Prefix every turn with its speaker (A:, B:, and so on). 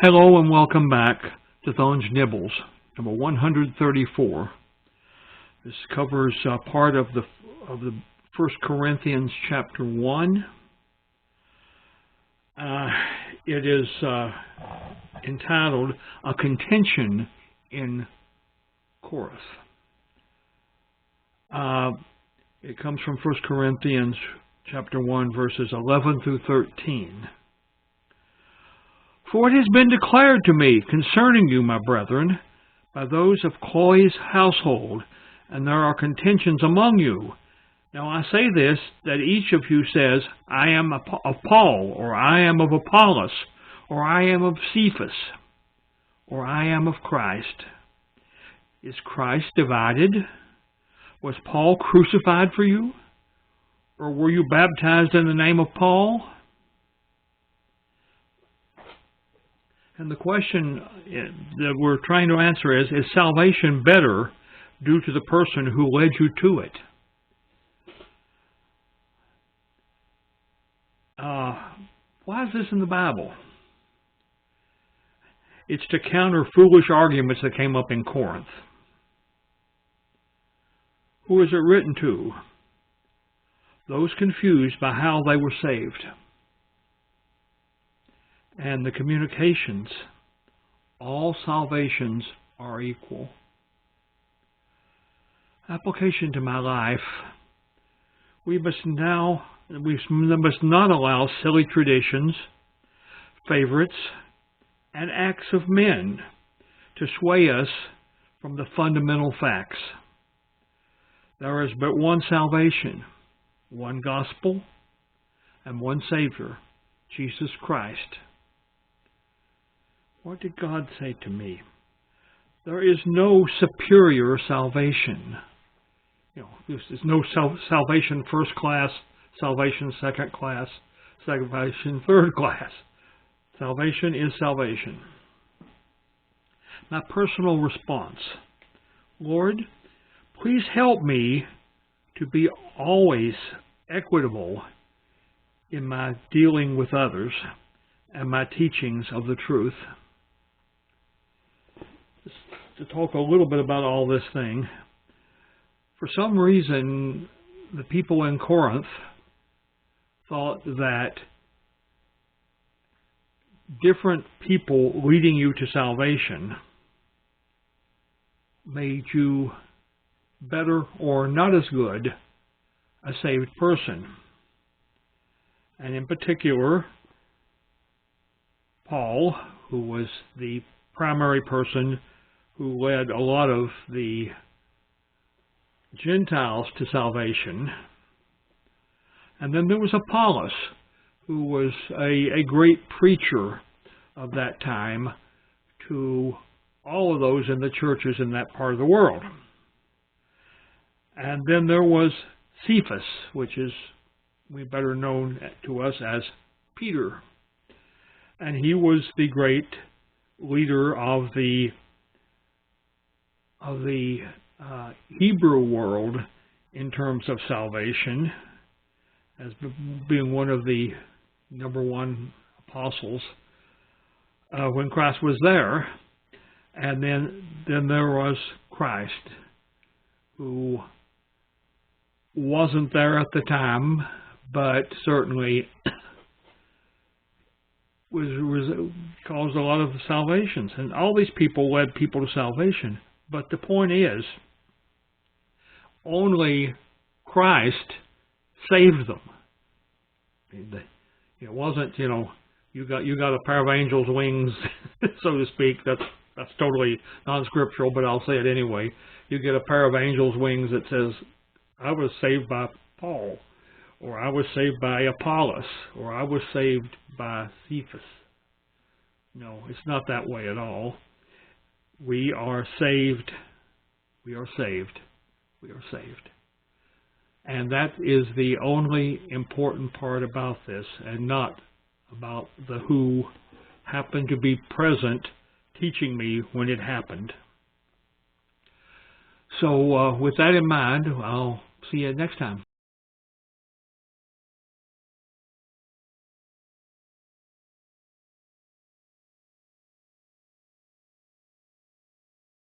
A: Hello and welcome back to Thone's Nibbles, number 134. This covers part of the 1 Corinthians chapter 1. It is entitled A Contention in Corinth. It comes from 1 Corinthians chapter 1, verses 11 through 13. For it has been declared to me concerning you, my brethren, by those of Chloe's household, and there are contentions among you. Now I say this, that each of you says, I am of Paul, or I am of Apollos, or I am of Cephas, or I am of Christ. Is Christ divided? Was Paul crucified for you? Or were you baptized in the name of Paul? And the question that we're trying to answer is salvation better due to the person who led you to it? Why is this in the Bible? It's to counter foolish arguments that came up in Corinth. Who is it written to? Those confused by how they were saved. And the communications, all salvations are equal. Application to my life. We must not allow silly traditions, favorites, and acts of men to sway us from the fundamental facts. There is but one salvation, one gospel, and one Savior, Jesus Christ. What did God say to me? There is no superior salvation. There's no salvation first class, salvation second class, salvation third class. Salvation is salvation. My personal response. Lord, please help me to be always equitable in my dealing with others and my teachings of the truth. Just to talk a little bit about all this thing. For some reason, the people in Corinth thought that different people leading you to salvation made you better or not as good a saved person. And in particular, Paul, who was the primary person who led a lot of the Gentiles to salvation. And then there was Apollos, who was a great preacher of that time to all of those in the churches in that part of the world. And then there was Cephas, which is better known to us as Peter. And he was the great leader of the Hebrew world in terms of salvation, as being one of the number one apostles when Christ was there. And then there was Christ, who wasn't there at the time, but certainly caused a lot of salvations. And all these people led people to salvation. But the point is, only Christ saved them. It wasn't, you got a pair of angels' wings, so to speak. That's totally non-scriptural, but I'll say it anyway. You get a pair of angels' wings that says, I was saved by Paul, or I was saved by Apollos, or I was saved by Cephas. No, it's not that way at all. We are saved. We are saved. We are saved. And that is the only important part about this, and not about the who happened to be present teaching me when it happened. So with that in mind, I'll see you next time.